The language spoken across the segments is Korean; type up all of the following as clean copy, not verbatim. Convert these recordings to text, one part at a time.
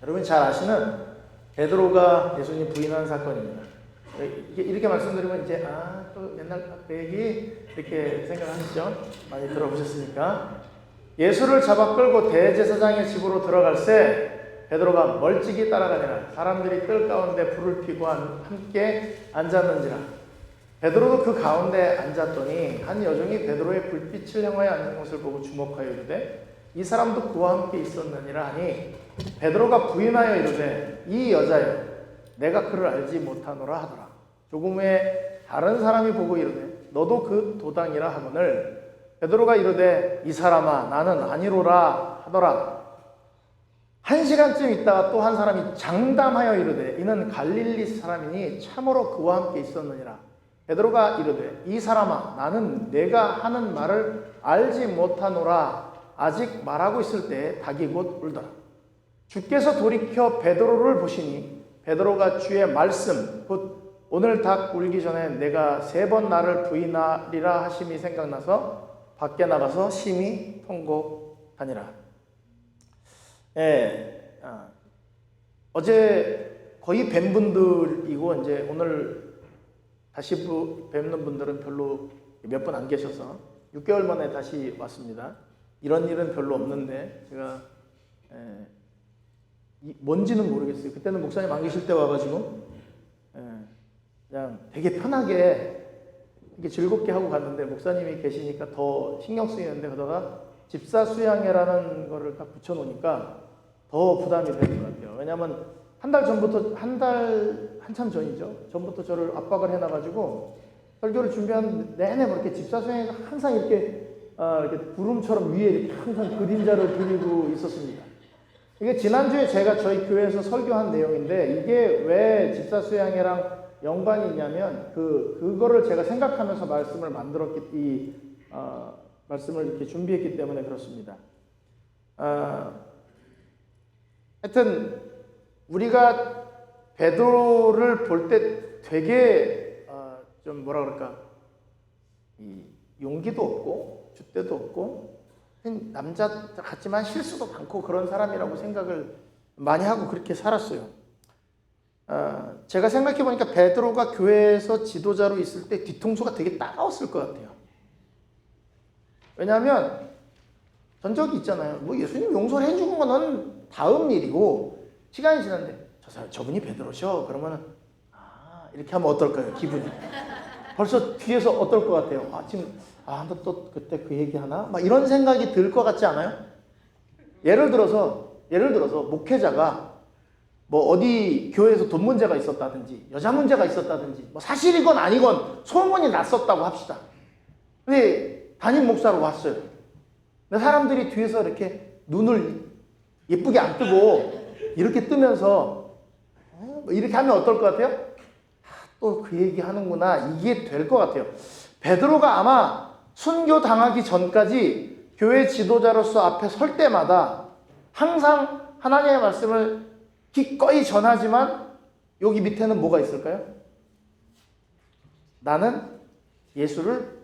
여러분이 잘 아시는 베드로가 예수님 부인한 사건입니다. 이렇게 말씀드리면 이제 또 옛날 그 얘기 이렇게 생각하시죠? 많이 들어보셨으니까. 예수를 잡아 끌고 대제사장의 집으로 들어갈새 베드로가 멀찍이 따라가니라. 사람들이 뜰 가운데 불을 피고 함께 앉았는지라. 베드로도 그 가운데 앉았더니 한 여종이 베드로의 불빛을 향하여 앉은 것을 보고 주목하여 이르되 이 사람도 그와 함께 있었느니라 하니 베드로가 부인하여 이르되 이 여자여 내가 그를 알지 못하노라 하더라. 조금 후에 다른 사람이 보고 이르되 너도 그 도당이라 하거늘 베드로가 이르되 이 사람아 나는 아니로라 하더라. 1시간쯤 있다가 또 한 사람이 장담하여 이르되 이는 갈릴리 사람이니 참으로 그와 함께 있었느니라. 베드로가 이르되 이 사람아 나는 내가 하는 말을 알지 못하노라. 아직 말하고 있을 때 닭이 곧 울더라. 주께서 돌이켜 베드로를 보시니 베드로가 주의 말씀 곧 오늘 닭 울기 전에 내가 3번 나를 부인하리라 하심이 생각나서 밖에 나가서 심히 통곡하니라. 어제 거의 뵌 분들이고 이제 오늘 다시 뵙는 분들은 별로 몇 분 안 계셔서 6개월 만에 다시 왔습니다. 이런 일은 별로 없는데 제가 뭔지는 모르겠어요. 그때는 목사님 안 계실 때 와가지고 그냥 되게 편하게 이렇게 즐겁게 하고 갔는데 목사님이 계시니까 더 신경 쓰이는데 그러다가 집사 수양회라는 거를 딱 붙여놓으니까 더 부담이 되는 것 같아요. 왜냐하면 한 달 전부터 한참 전이죠. 전부터 저를 압박을 해놔가지고 설교를 준비하는 내내 뭐 이렇게 집사 수양회가 항상 이렇게 구름처럼 위에 이렇게 항상 그림자를 그리고 있었습니다. 이게 지난주에 제가 저희 교회에서 설교한 내용인데 이게 왜 집사 수양회랑 연관이 있냐면 그거를 제가 생각하면서 말씀을 말씀을 이렇게 준비했기 때문에 그렇습니다. 하여튼 우리가 베드로를 볼 때 되게 좀 뭐라 그럴까 용기도 없고 줏대도 없고 남자 같지만 실수도 많고 그런 사람이라고 생각을 많이 하고 그렇게 살았어요. 제가 생각해 보니까 베드로가 교회에서 지도자로 있을 때 뒤통수가 되게 따가웠을 것 같아요. 왜냐하면 전적이 있잖아요. 뭐 예수님 용서를 해주는 거는 다음 일이고 시간이 지났는데 저분이 베드로셔 그러면은 이렇게 하면 어떨까요? 기분이 벌써 뒤에서 어떨 것 같아요? 지금 너 또 그때 그 얘기 하나? 막 이런 생각이 들 것 같지 않아요? 예를 들어서 목회자가 뭐 어디 교회에서 돈 문제가 있었다든지 여자 문제가 있었다든지 뭐 사실이건 아니건 소문이 났었다고 합시다. 근데 담임 목사로 왔어요. 근데 사람들이 뒤에서 이렇게 눈을 예쁘게 안 뜨고 이렇게 뜨면서 이렇게 하면 어떨 것 같아요? 또 그 얘기 하는구나 이게 될 것 같아요. 베드로가 아마 순교 당하기 전까지 교회 지도자로서 앞에 설 때마다 항상 하나님의 말씀을 기꺼이 전하지만 여기 밑에는 뭐가 있을까요? 나는 예수를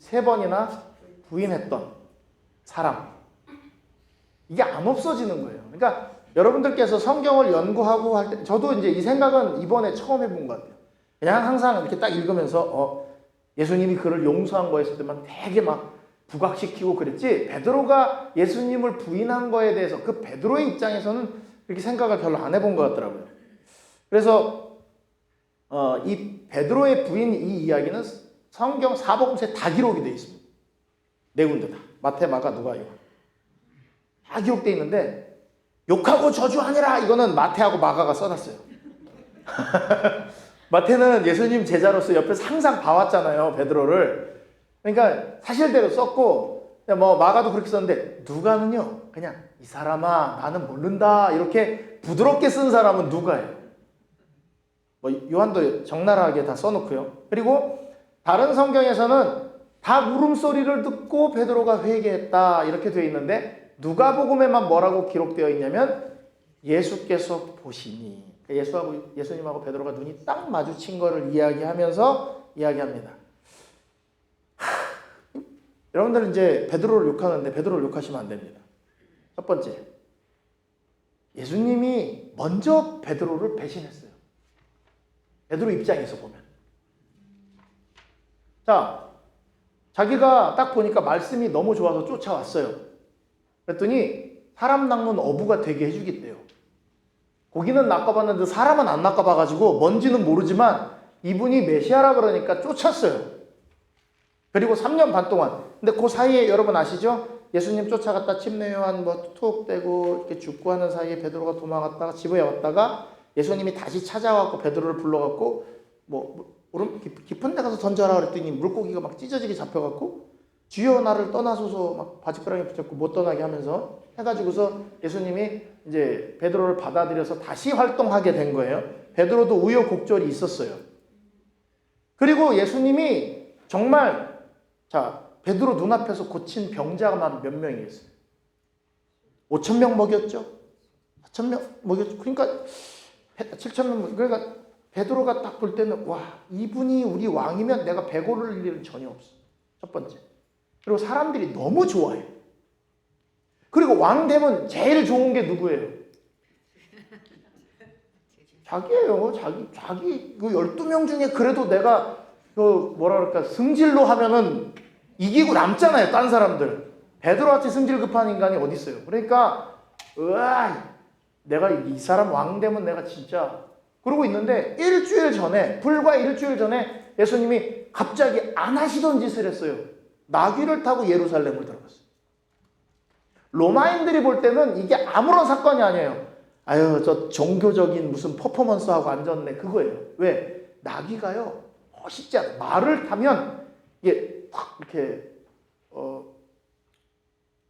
3번이나 부인했던 사람. 이게 안 없어지는 거예요. 그러니까 여러분들께서 성경을 연구하고 할 때 저도 이제 이 생각은 이번에 처음 해본 것 같아요. 그냥 항상 이렇게 딱 읽으면서 예수님이 그를 용서한 거였을 때만 되게 막 부각시키고 그랬지 베드로가 예수님을 부인한 거에 대해서 그 베드로의 입장에서는 그렇게 생각을 별로 안 해본 것 같더라고요. 그래서 이 베드로의 부인 이 이야기는 성경 사복음서에 다 기록이 되어 있습니다. 네 군데 다. 마태, 마가, 누가, 요한. 다 기록되어 있는데 욕하고 저주하니라 이거는 마태하고 마가가 써놨어요. 마태는 예수님 제자로서 옆에서 항상 봐왔잖아요. 베드로를. 그러니까 사실대로 썼고 뭐 마가도 그렇게 썼는데 누가는요. 그냥 이 사람아 나는 모른다 이렇게 부드럽게 쓴 사람은 누가예요. 뭐 요한도 적나라하게 다 써놓고요. 그리고 다른 성경에서는 다 울음소리를 듣고 베드로가 회개했다 이렇게 되어 있는데 누가복음에만 뭐라고 기록되어 있냐면 예수께서 보시니 예수님하고 베드로가 눈이 딱 마주친 거를 이야기합니다. 여러분들은 이제 베드로를 욕하는데 베드로를 욕하시면 안 됩니다. 첫 번째, 예수님이 먼저 베드로를 배신했어요. 베드로 입장에서 보면. 자, 자기가 딱 보니까 말씀이 너무 좋아서 쫓아왔어요. 그랬더니 사람 낚는 어부가 되게 해주겠대요. 고기는 낚아봤는데 사람은 안 낚아봐가지고 뭔지는 모르지만 이분이 메시아라 그러니까 쫓았어요. 그리고 3년 반 동안. 근데 그 사이에 여러분 아시죠? 예수님 쫓아갔다 침례 요한 툭 떼고 이렇게 죽고 하는 사이에 베드로가 도망갔다가 집에 왔다가 예수님이 다시 찾아와서 베드로를 불러갖고 깊은 데 가서 던져라 그랬더니 물고기가 막 찢어지게 잡혀갖고 주여 나를 떠나소서 막 바지가랑이 붙잡고 못 떠나게 하면서 해가지고서 예수님이 이제 베드로를 받아들여서 다시 활동하게 된 거예요. 베드로도 우여곡절이 있었어요. 그리고 예수님이 정말 베드로 눈앞에서 고친 병자가 몇 명이 있어요? 5,000명 먹였죠? 4,000명 먹였죠? 그러니까 7,000명 그러니까 베드로가 딱 볼 때는 와 이분이 우리 왕이면 내가 배고를 일은 전혀 없어. 첫 번째. 그리고 사람들이 너무 좋아해요. 그리고 왕 되면 제일 좋은 게 누구예요? 자기예요. 자기 그 12명 중에 그래도 내가 그 뭐라 그럴까 승질로 하면은 이기고 남잖아요. 딴 사람들. 베드로같이 승질 급한 인간이 어디 있어요? 그러니까 내가 이 사람 왕 되면 내가 진짜 그러고 있는데 불과 일주일 전에 예수님이 갑자기 안 하시던 짓을 했어요. 나귀를 타고 예루살렘을 들어갔어요. 로마인들이 볼 때는 이게 아무런 사건이 아니에요. 아유 저 종교적인 무슨 퍼포먼스하고 앉았네 그거예요. 왜? 나귀가요 멋있지 않아요. 말을 타면 이게 확 이렇게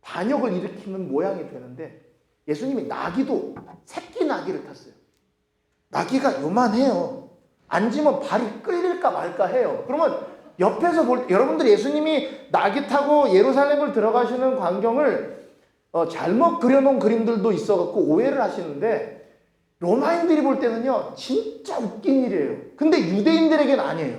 반역을 일으키는 모양이 되는데 예수님이 나귀도 새끼 나귀를 탔어요. 나귀가 요만해요. 앉으면 발이 끌릴까 말까 해요. 그러면 옆에서 여러분들 예수님이 나귀 타고 예루살렘을 들어가시는 광경을 잘못 그려놓은 그림들도 있어갖고 오해를 하시는데 로마인들이 볼 때는요 진짜 웃긴 일이에요. 근데 유대인들에게는 아니에요.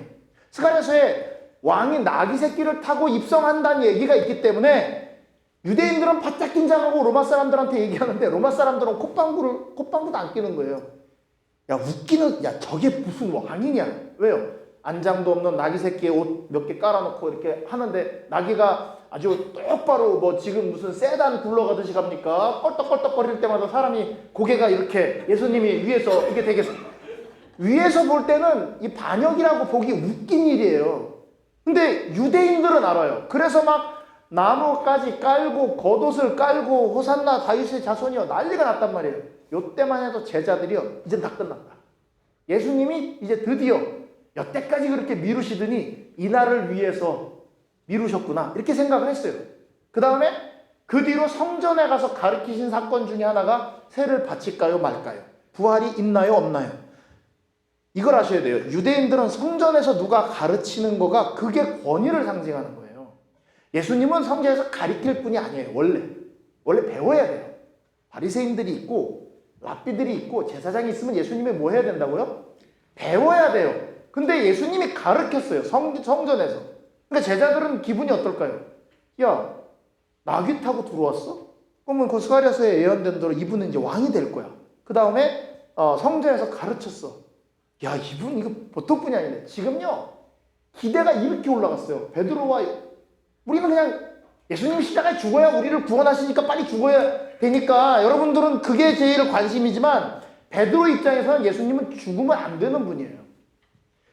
스가랴서에 왕이 나귀 새끼를 타고 입성한다는 얘기가 있기 때문에 유대인들은 바짝 긴장하고 로마 사람들한테 얘기하는데 로마 사람들은 콧방구도 안 끼는 거예요. 야 저게 무슨 왕이냐? 왜요? 안장도 없는 나귀 새끼에 옷 몇 개 깔아놓고 이렇게 하는데 나귀가 아주 똑바로 지금 무슨 세단 굴러가듯이 갑니까? 껄떡껄떡거릴 때마다 사람이 고개가 이렇게 예수님이 위에서 이게 되게 위에서 볼 때는 이 반역이라고 보기 웃긴 일이에요. 근데 유대인들은 알아요. 그래서 막 나무까지 깔고 겉옷을 깔고 호산나 다윗의 자손이여 난리가 났단 말이에요. 요때만 해도 제자들이요 이제 다 끝났다. 예수님이 이제 드디어 여태까지 그렇게 미루시더니 이날을 위해서 미루셨구나 이렇게 생각을 했어요. 그 다음에 그 뒤로 성전에 가서 가르치신 사건 중에 하나가 새를 바칠까요 말까요? 부활이 있나요 없나요? 이걸 아셔야 돼요. 유대인들은 성전에서 누가 가르치는 거가 그게 권위를 상징하는 거예요. 예수님은 성전에서 가르칠 뿐이 아니에요. 원래 배워야 돼요. 바리새인들이 있고 랍비들이 있고 제사장이 있으면 예수님이 뭐 해야 된다고요? 배워야 돼요. 근데 예수님이 가르쳤어요. 성전에서. 그러니까 제자들은 기분이 어떨까요? 야, 나귀 타고 들어왔어? 그러면 그 스가랴서에 예언된 대로 이분은 이제 왕이 될 거야. 그 다음에 성전에서 가르쳤어. 야, 이분 이거 보통 분이 아니네. 지금요 기대가 이렇게 올라갔어요. 베드로와 우리는 그냥 예수님이 십자가에 죽어야 우리를 구원하시니까 빨리 죽어야 되니까 여러분들은 그게 제일 관심이지만 베드로 입장에서는 예수님은 죽으면 안 되는 분이에요.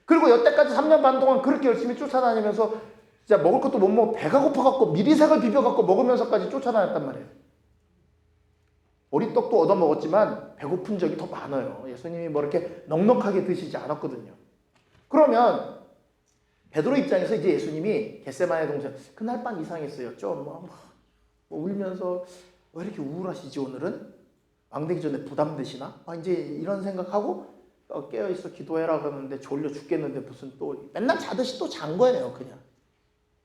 그리고 여태까지 3년 반 동안 그렇게 열심히 쫓아다니면서 진짜 먹을 것도 못 먹고 배가 고파갖고 미리색을 비벼갖고 먹으면서까지 쫓아다녔단 말이에요. 오리떡도 얻어먹었지만 배고픈 적이 더 많아요. 예수님이 뭐 이렇게 넉넉하게 드시지 않았거든요. 그러면 베드로 입장에서 이제 예수님이 겟세마네 동산 그날 밤 이상했어요. 좀 울면서 왜 이렇게 우울하시지 오늘은? 왕되기 전에 부담되시나? 이제 이런 생각하고 깨어있어 기도해라 그러는데 졸려 죽겠는데 무슨 또 맨날 자듯이 또 잔 거예요 그냥.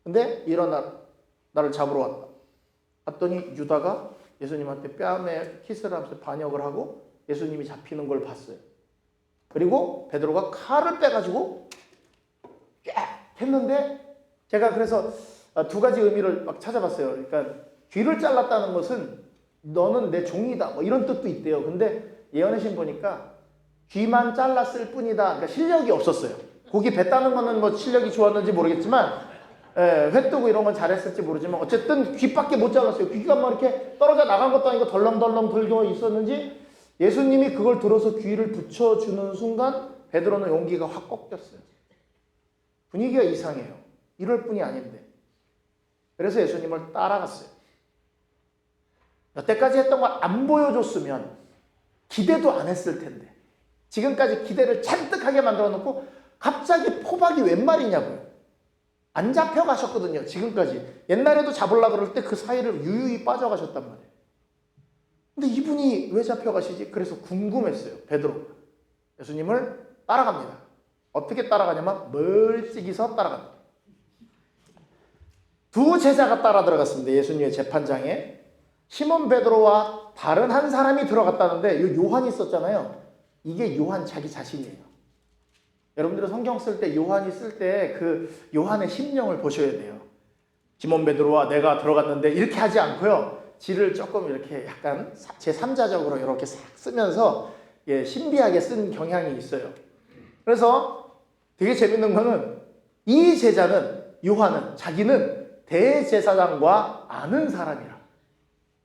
근데 일어나 나를 잡으러 왔다. 봤더니 유다가 예수님한테 뺨에 키스를 하면서 반역을 하고 예수님이 잡히는 걸 봤어요. 그리고 베드로가 칼을 빼가지고 했는데 제가 그래서 두 가지 의미를 막 찾아봤어요. 그러니까 귀를 잘랐다는 것은 너는 내 종이다. 뭐 이런 뜻도 있대요. 근데 예언의 신 보니까 귀만 잘랐을 뿐이다. 그러니까 실력이 없었어요. 고기 배 따는 거는 뭐 실력이 좋았는지 모르겠지만, 회 뜨고 이런 건 잘했을지 모르지만 어쨌든 귀밖에 못 잘랐어요. 귀가 뭐 이렇게 떨어져 나간 것도 아니고 덜렁덜렁 들고 있었는지 예수님이 그걸 들어서 귀를 붙여주는 순간 베드로는 용기가 확 꺾였어요. 분위기가 이상해요. 이럴 뿐이 아닌데. 그래서 예수님을 따라갔어요. 여태까지 했던 걸 안 보여줬으면 기대도 안 했을 텐데 지금까지 기대를 잔뜩하게 만들어 놓고 갑자기 포박이 웬 말이냐고요. 안 잡혀가셨거든요. 지금까지. 옛날에도 잡으려고 그럴 때 그 사이를 유유히 빠져가셨단 말이에요. 근데 이분이 왜 잡혀가시지? 그래서 궁금했어요. 베드로가. 예수님을 따라갑니다. 어떻게 따라가냐면 멀찍이서 따라갑니다. 두 제자가 따라 들어갔습니다. 예수님의 재판장에. 시몬 베드로와 다른 한 사람이 들어갔다는데 이 요한이 있었잖아요. 이게 요한 자기 자신이에요. 여러분들은 성경 쓸 때 요한이 쓸 때 그 요한의 심령을 보셔야 돼요. 시몬 베드로와 내가 들어갔는데 이렇게 하지 않고요. 지를 조금 이렇게 약간 제3자적으로 이렇게 싹 쓰면서 신비하게 쓴 경향이 있어요. 그래서 되게 재밌는 거는 이 제자는 요한은 자기는 대제사장과 아는 사람이라.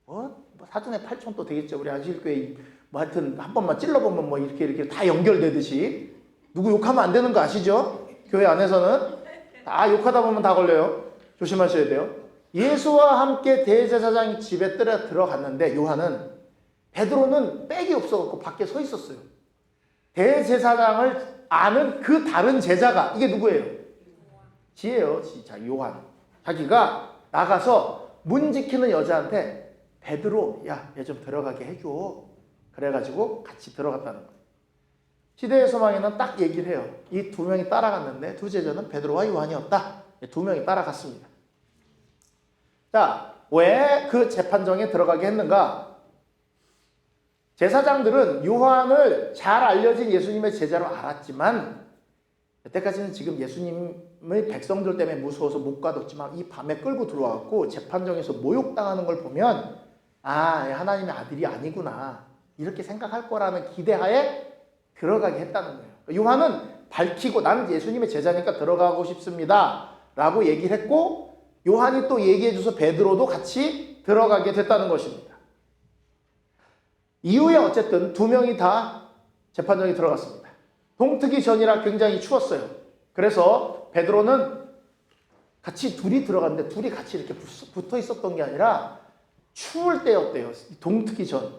뭐 사돈의 팔촌도 되겠죠. 우리 안식교회 뭐 하여튼 한 번만 찔러보면 뭐 이렇게 다 연결되듯이 누구 욕하면 안 되는 거 아시죠? 교회 안에서는 다 욕하다 보면 다 걸려요. 조심하셔야 돼요. 예수와 함께 대제사장 집에 들어갔는데 요한은 베드로는 백이 없어갖고 밖에 서 있었어요. 대제사장을 아는 그 다른 제자가 이게 누구예요? 지예요. 자, 요한. 자기가 나가서 문 지키는 여자한테 베드로, 야, 얘 좀 들어가게 해줘. 그래가지고 같이 들어갔다는 거예요. 시대의 소망에는 딱 얘기를 해요. 이 두 명이 따라갔는데 두 제자는 베드로와 요한이었다. 두 명이 따라갔습니다. 자, 왜 그 재판정에 들어가게 했는가? 제사장들은 요한을 잘 알려진 예수님의 제자로 알았지만 여태까지는 지금 예수님의 백성들 때문에 무서워서 못 가뒀지만 이 밤에 끌고 들어와갖고 재판정에서 모욕당하는 걸 보면 하나님의 아들이 아니구나 이렇게 생각할 거라는 기대하에 들어가게 했다는 거예요. 요한은 밝히고 나는 예수님의 제자니까 들어가고 싶습니다 라고 얘기를 했고 요한이 또 얘기해줘서 베드로도 같이 들어가게 됐다는 것입니다. 이후에 어쨌든 두 명이 다 재판정에 들어갔습니다. 동트기 전이라 굉장히 추웠어요. 그래서 베드로는 같이 둘이 들어갔는데 둘이 같이 이렇게 붙어 있었던 게 아니라 추울 때였대요. 동트기 전.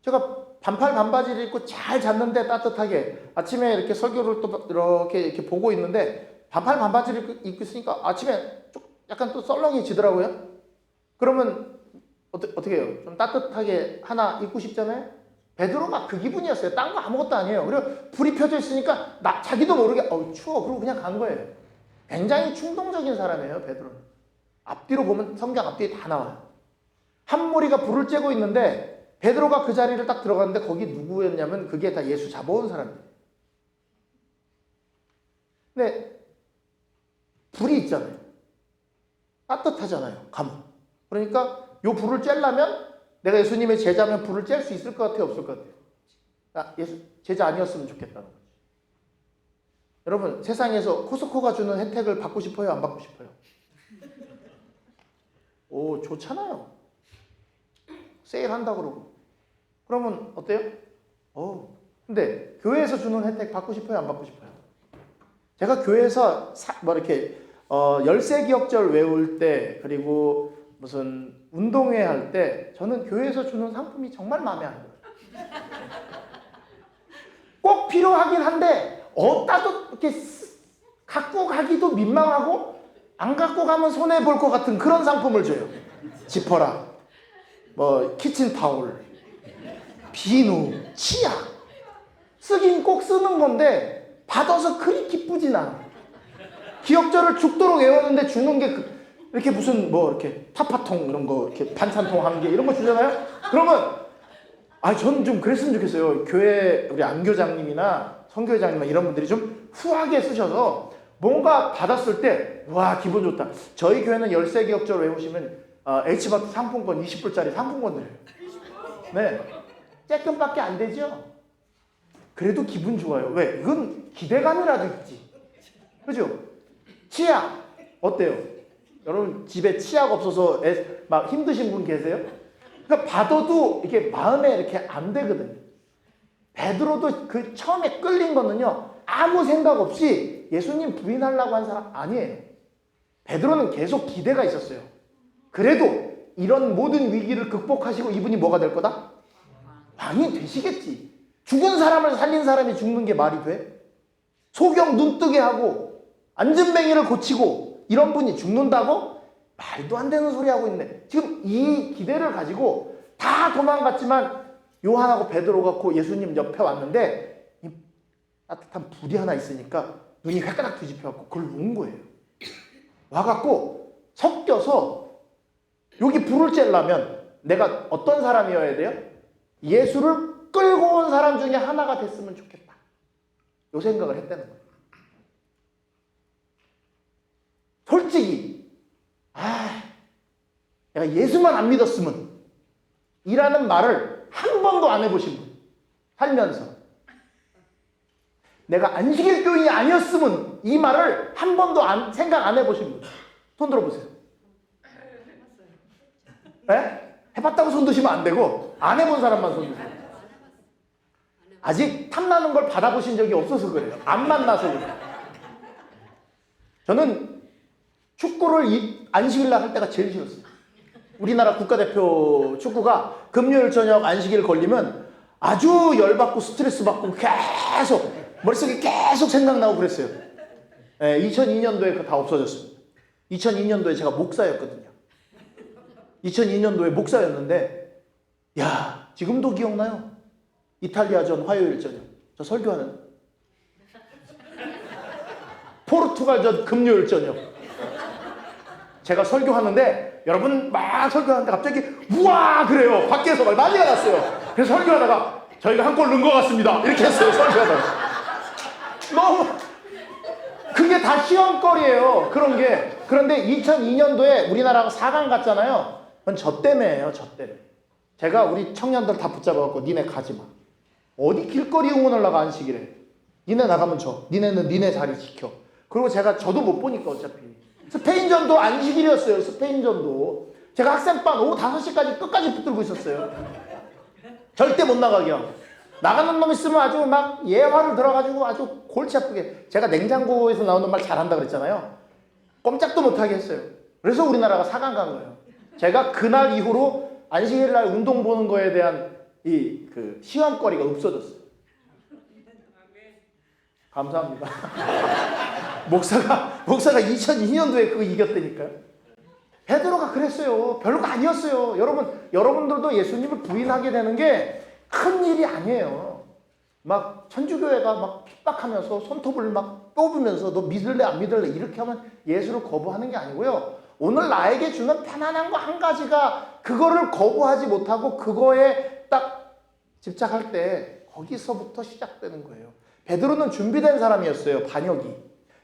제가 반팔 반바지를 입고 잘 잤는데 따뜻하게 아침에 이렇게 설교를 또 이렇게 보고 있는데 반팔 반바지를 입고 있으니까 아침에 약간 또 썰렁해지더라고요. 그러면 어떻게 해요? 좀 따뜻하게 하나 입고 싶잖아요? 베드로가 그 기분이었어요. 딴 거 아무것도 아니에요. 그리고 불이 펴져 있으니까 자기도 모르게 추워. 그러고 그냥 간 거예요. 굉장히 충동적인 사람이에요. 베드로는. 앞뒤로 보면 성경 앞뒤에 다 나와요. 한 무리가 불을 쬐고 있는데 베드로가 그 자리를 딱 들어갔는데 거기 누구였냐면 그게 다 예수 잡아온 사람이에요. 근데 불이 있잖아요. 따뜻하잖아요. 가면. 그러니까 요 불을 쬐려면 내가 예수님의 제자면 불을 쬐 수 있을 것 같아요? 없을 것 같아요? 예수 제자 아니었으면 좋겠다는 거죠. 여러분 세상에서 코스코가 주는 혜택을 받고 싶어요? 안 받고 싶어요? 오 좋잖아요. 세일한다 그러고. 그러면 어때요? 근데 교회에서 주는 혜택 받고 싶어요? 안 받고 싶어요? 제가 교회에서 이렇게 열세 기억절 외울 때 그리고 무슨 운동회 할 때 저는 교회에서 주는 상품이 정말 마음에 안 들어요. 꼭 필요하긴 한데 어디다도 이렇게 갖고 가기도 민망하고 안 갖고 가면 손해 볼 것 같은 그런 상품을 줘요. 지퍼라, 뭐 키친타올, 비누, 치약. 쓰긴 꼭 쓰는 건데 받아서 그리 기쁘진 않아. 기억절을 죽도록 외웠는데 주는 게 이렇게 무슨 이렇게 타파통 이런 거 이렇게 반찬통 한 개 이런 거 주잖아요. 그러면 저는 좀 그랬으면 좋겠어요. 교회 우리 안교장님이나 선교회장님이나 이런 분들이 좀 후하게 쓰셔서 뭔가 받았을 때 와 기분 좋다. 저희 교회는 열세 기억절 외우시면 H마트 상품권 20불짜리 상품권 드려요. 네, 쬐끔밖에 안 되죠? 그래도 기분 좋아요. 왜? 이건 기대감이라도 있지. 그죠? 치약 어때요? 여러분 집에 치약 없어서 막 힘드신 분 계세요? 그러니까 받아도 이게 마음에 이렇게 안 되거든요. 베드로도 그 처음에 끌린 거는요, 아무 생각 없이 예수님 부인하려고 한 사람 아니에요. 베드로는 계속 기대가 있었어요. 그래도 이런 모든 위기를 극복하시고 이분이 뭐가 될 거다? 왕이 되시겠지. 죽은 사람을 살린 사람이 죽는 게 말이 돼? 소경 눈뜨게 하고 안전뱅이를 고치고 이런 분이 죽는다고? 말도 안 되는 소리 하고 있네. 지금 이 기대를 가지고 다 도망갔지만 요한하고 베드로가 예수님 옆에 왔는데 이 따뜻한 불이 하나 있으니까 눈이 획가닥 뒤집혀갖고 그걸 온 거예요. 와갖고 섞여서 여기 불을 쬐려면 내가 어떤 사람이어야 돼요? 예수를 끌고 온 사람 중에 하나가 됐으면 좋겠다. 요 생각을 했다는 거예요. 솔직히 내가 예수만 안 믿었으면 이라는 말을 한 번도 안 해보신 분, 살면서 내가 안식일 교인이 아니었으면 이 말을 한 번도 생각 안 해보신 분, 손 들어보세요. 네? 해봤다고 손 드시면 안 되고 안 해본 사람만 손 드세요. 아직 탐나는 걸 받아보신 적이 없어서 그래요. 안 만나서 그래요. 저는 축구를 안식일 날 할 때가 제일 싫었어요. 우리나라 국가대표 축구가 금요일 저녁 안식일 걸리면 아주 열받고 스트레스 받고 계속 머릿속에 계속 생각나고 그랬어요. 네, 2002년도에 그거 다 없어졌습니다. 2002년도에 제가 목사였거든요. 2002년도에 목사였는데 지금도 기억나요. 이탈리아전 화요일 저녁 저 설교하는 포르투갈전 금요일 저녁 제가 설교하는데 여러분 막 설교하는데 갑자기 우와 그래요. 밖에서 막 난리가 났어요. 그래서 설교하다가 저희가 한 골 넣은 것 같습니다 이렇게 했어요. 설교하다가 너무 그게 다 시험거리예요. 그런 게. 그런데 2002년도에 우리나라가 4강 갔잖아요. 그건 저 때문에예요. 저 때문에. 제가 우리 청년들 다 붙잡아갖고 니네 가지마. 어디 길거리 응원을 나가 안식일에. 니네 나가면 니네는 니네 자리 지켜. 그리고 저도 못 보니까 어차피. 스페인전도 안식일이었어요. 스페인전도. 제가 학생반 오후 5시까지 끝까지 붙들고 있었어요. 절대 못 나가게 하고. 나가는 놈 있으면 아주 막 예화를 들어가지고 아주 골치 아프게. 제가 냉장고에서 나오는 말 잘한다 그랬잖아요. 꼼짝도 못하게 했어요. 그래서 우리나라가 4강 간 거예요. 제가 그날 이후로 안식일 날 운동 보는 거에 대한 그 시험거리가 없어졌어요. 감사합니다. 목사가 2002년도에 그거 이겼다니까요. 베드로가 그랬어요. 별거 아니었어요. 여러분들도 예수님을 부인하게 되는 게 큰 일이 아니에요. 막 천주교회가 막 핍박하면서 손톱을 막 뽑으면서 너 믿을래 안 믿을래 이렇게 하면 예수를 거부하는 게 아니고요. 오늘 나에게 주는 편안한 거 한 가지가 그거를 거부하지 못하고 그거에 딱 집착할 때 거기서부터 시작되는 거예요. 베드로는 준비된 사람이었어요. 반역이.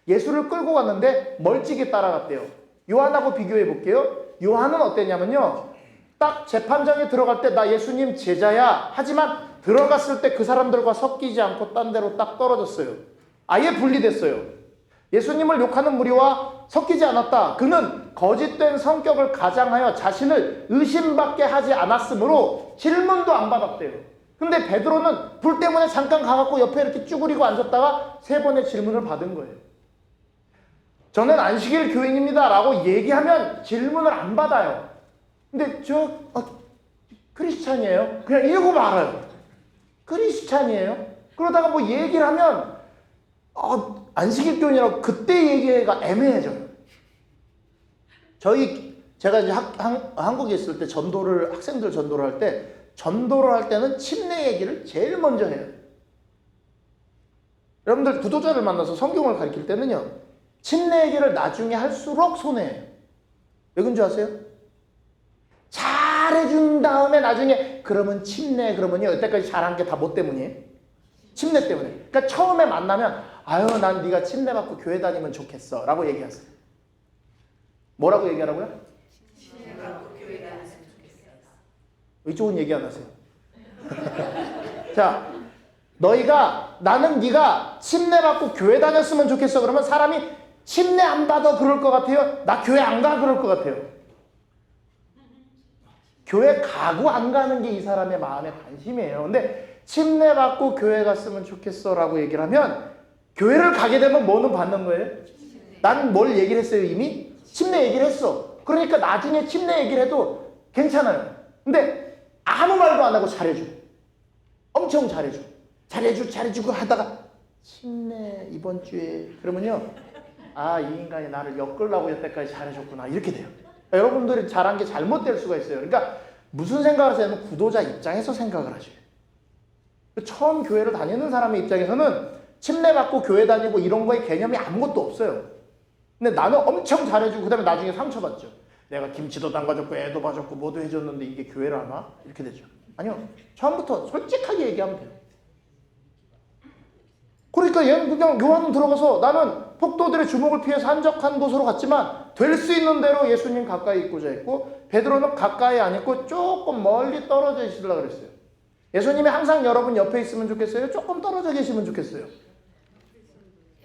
예수를 끌고 갔는데 멀찍이 따라갔대요. 요한하고 비교해 볼게요. 요한은 어땠냐면요. 딱 재판장에 들어갈 때 나 예수님 제자야. 하지만 들어갔을 때 그 사람들과 섞이지 않고 딴 데로 딱 떨어졌어요. 아예 분리됐어요. 예수님을 욕하는 무리와 섞이지 않았다. 그는 거짓된 성격을 가장하여 자신을 의심받게 하지 않았으므로 질문도 안 받았대요. 근데 베드로는 불 때문에 잠깐 가갖고 옆에 이렇게 쭈그리고 앉았다가 3번의 질문을 받은 거예요. 저는 안식일 교인입니다 라고 얘기하면 질문을 안 받아요. 근데 크리스찬이에요? 그냥 이러고 말아요. 크리스찬이에요? 그러다가 뭐 얘기를 하면 안식일 교인이라고 그때 얘기가 애매해져요. 제가 이제 한국에 있을 때 학생들 전도를 할 때는 침례 얘기를 제일 먼저 해요. 여러분들 구도자를 만나서 성경을 가르칠 때는요, 침례 얘기를 나중에 할수록 손해예요. 왜 그런 줄 아세요? 잘해준 다음에 나중에 그러면 침례 그러면요, 여태까지 잘한 게 다 뭐 때문이에요? 침례 때문에. 그러니까 처음에 만나면 난 네가 침례 받고 교회 다니면 좋겠어 라고 얘기하세요. 뭐라고 얘기하라고요? 왜 좋은 얘기 안 하세요? 자, 나는 네가 침례받고 교회 다녔으면 좋겠어. 그러면 사람이 침례 안 받아 그럴 것 같아요? 나 교회 안 가 그럴 것 같아요? 교회 가고 안 가는 게 이 사람의 마음의 관심이에요. 근데 침례받고 교회 갔으면 좋겠어 라고 얘기를 하면 교회를 가게 되면 뭐는 받는 거예요? 나는 뭘 얘기를 했어요 이미? 침례 얘기를 했어. 그러니까 나중에 침례 얘기를 해도 괜찮아요. 근데 아무 말도 안 하고 잘해줘. 엄청 잘해줘. 잘해주고 하다가 침례 이번 주에 그러면요. 아, 이 인간이 나를 엮으려고 여태까지 잘해줬구나. 이렇게 돼요. 여러분들이 잘한 게 잘못될 수가 있어요. 그러니까 무슨 생각을 하냐면 구도자 입장에서 생각을 하셔요. 처음 교회를 다니는 사람의 입장에서는 침례받고 교회 다니고 이런 거에 개념이 아무것도 없어요. 근데 나는 엄청 잘해주고 그 다음에 나중에 상처받죠. 내가 김치도 담가줬고 애도 봐줬고 뭐도 해줬는데 이게 교회를 하나? 이렇게 되죠. 아니요. 처음부터 솔직하게 얘기하면 돼요. 그러니까 얘는 그냥 요한은 들어가서 나는 폭도들의 주목을 피해서 한적한 곳으로 갔지만 될 수 있는 대로 예수님 가까이 있고자 했고 베드로는 가까이 안 있고 조금 멀리 떨어져 있으려고 그랬어요. 예수님이 항상 여러분 옆에 있으면 좋겠어요? 조금 떨어져 계시면 좋겠어요?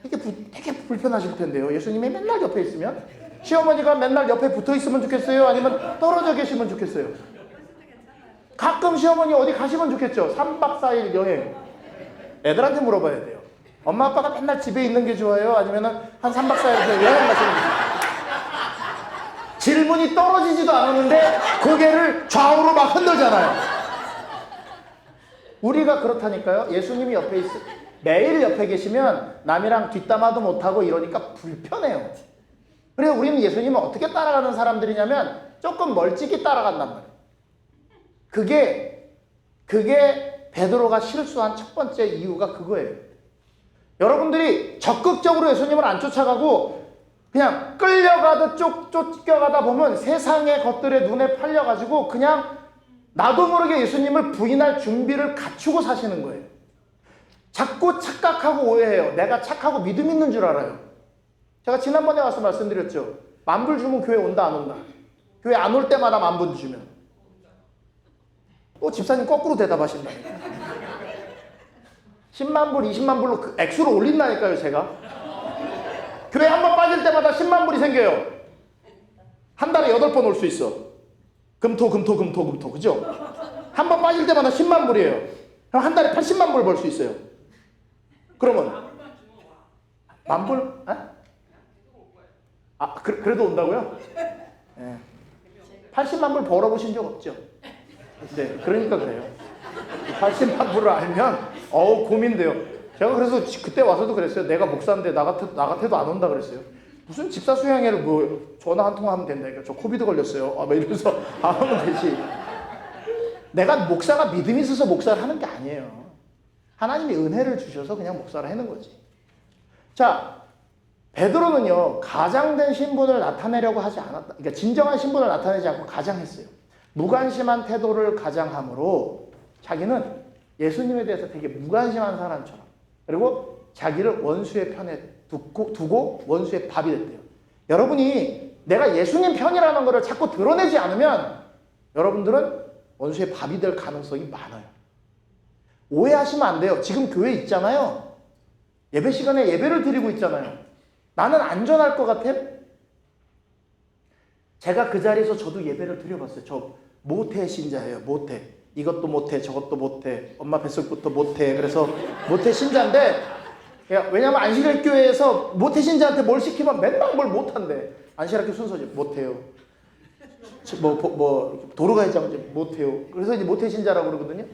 되게 불편하실 텐데요. 예수님이 맨날 옆에 있으면? 시어머니가 맨날 옆에 붙어 있으면 좋겠어요? 아니면 떨어져 계시면 좋겠어요? 가끔 시어머니 어디 가시면 좋겠죠? 3박 4일 여행. 애들한테 물어봐야 돼요. 엄마 아빠가 맨날 집에 있는 게 좋아요? 아니면 한 3박 4일 여행 가시는 게 좋아요? 질문이 떨어지지도 않았는데 고개를 좌우로 막 흔들잖아요. 우리가 그렇다니까요. 예수님이 매일 옆에 계시면 남이랑 뒷담화도 못하고 이러니까 불편해요. 그래서 우리는 예수님을 어떻게 따라가는 사람들이냐면 조금 멀찍이 따라간단 말이에요. 그게 베드로가 실수한 첫 번째 이유가 그거예요. 여러분들이 적극적으로 예수님을 안 쫓아가고 그냥 끌려가듯 쫓겨가다 보면 세상의 것들에 눈에 팔려가지고 그냥 나도 모르게 예수님을 부인할 준비를 갖추고 사시는 거예요. 자꾸 착각하고 오해해요. 내가 착하고 믿음 있는 줄 알아요. 제가 지난번에 와서 말씀드렸죠. 만불 주면 교회 온다 안 온다? 교회 안 올 때마다 만불 주면. 집사님 거꾸로 대답하신다니까. 10만 불, 20만 불로 그 액수를 올린다니까요, 제가. 교회 한 번 빠질 때마다 10만 불이 생겨요. 한 달에 8번 올 수 있어. 금토, 그죠? 한 번 빠질 때마다 10만 불이에요. 그럼 한 달에 80만 불 벌 수 있어요. 그러면 만 불? 그래도 온다고요? 네. 80만 불 벌어보신 적 없죠? 네, 그러니까 그래요. 80만 불을 알면 고민돼요. 제가 그래서 그때 와서도 그랬어요. 내가 목사인데 나 같아도 안 온다 그랬어요. 무슨 집사 수양회를 전화 한 통 하면 된다니까. 저 코비드 걸렸어요. 막 이러면서 안 하면 되지. 내가 목사가 믿음이 있어서 목사를 하는 게 아니에요. 하나님이 은혜를 주셔서 그냥 목사를 하는 거지. 자, 베드로는요, 가장된 신분을 나타내려고 하지 않았다. 그러니까 진정한 신분을 나타내지 않고 가장했어요. 무관심한 태도를 가장함으로 자기는 예수님에 대해서 되게 무관심한 사람처럼, 그리고 자기를 원수의 편에 두고 원수의 밥이 됐대요. 여러분이 내가 예수님 편이라는 것을 자꾸 드러내지 않으면 여러분들은 원수의 밥이 될 가능성이 많아요. 오해하시면 안 돼요. 지금 교회 있잖아요. 예배 시간에 예배를 드리고 있잖아요. 나는 안전할 것 같아? 제가 그 자리에서 저도 예배를 드려봤어요. 저 모태 신자예요. 모태. 이것도 못해, 저것도 못해, 엄마 뱃속부터 못해. 그래서 모태 신자인데, 왜냐면 안식일교회에서 모태 신자한테 뭘 시키면 맨날 뭘 못한대. 안식일교 순서지. 못해요. 도로가 있자면 못해요. 그래서 이제 모태 신자라고 그러거든요.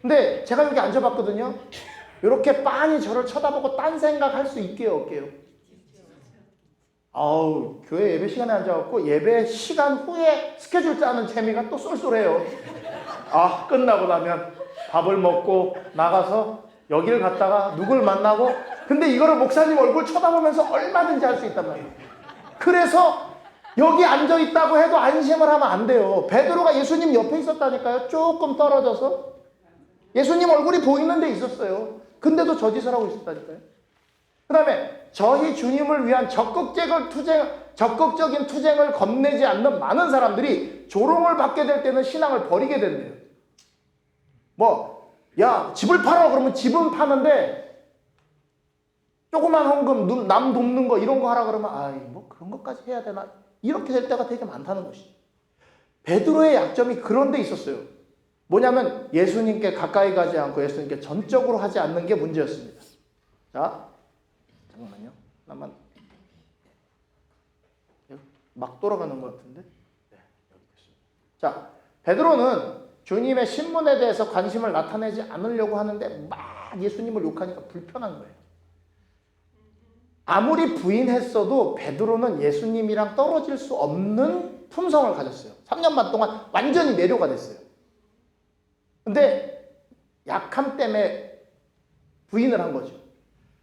근데 제가 여기 앉아봤거든요. 이렇게 빤히 저를 쳐다보고 딴 생각할 수 있게요, 없게요? 교회 예배 시간에 앉아갖고 예배 시간 후에 스케줄 짜는 재미가 또 쏠쏠해요. 끝나고 나면 밥을 먹고 나가서 여기를 갔다가 누굴 만나고, 근데 이거를 목사님 얼굴 쳐다보면서 얼마든지 할 수 있단 말이에요. 그래서 여기 앉아있다고 해도 안심을 하면 안 돼요. 베드로가 예수님 옆에 있었다니까요. 조금 떨어져서. 예수님 얼굴이 보이는 데 있었어요. 근데도 저 짓을 하고 있었다니까요. 그 다음에 저희 주님을 위한 적극적인 투쟁을 겁내지 않는 많은 사람들이 조롱을 받게 될 때는 신앙을 버리게 된대요. 뭐, 야, 집을 팔아. 그러면 집은 파는데, 조그만 헌금, 남 돕는 거, 이런 거 하라 그러면, 아이, 뭐 그런 것까지 해야 되나? 이렇게 될 때가 되게 많다는 것이죠. 베드로의 약점이 그런 데 있었어요. 뭐냐면, 예수님께 가까이 가지 않고 예수님께 전적으로 하지 않는 게 문제였습니다. 자, 잠깐만요. 나만, 막 돌아가는 것 같은데? 네, 여기 있습니다. 자, 베드로는 주님의 신분에 대해서 관심을 나타내지 않으려고 하는데 막 예수님을 욕하니까 불편한 거예요. 아무리 부인했어도 베드로는 예수님이랑 떨어질 수 없는 품성을 가졌어요. 3년 반 동안 완전히 매료가 됐어요. 근데 약함 때문에 부인을 한 거죠.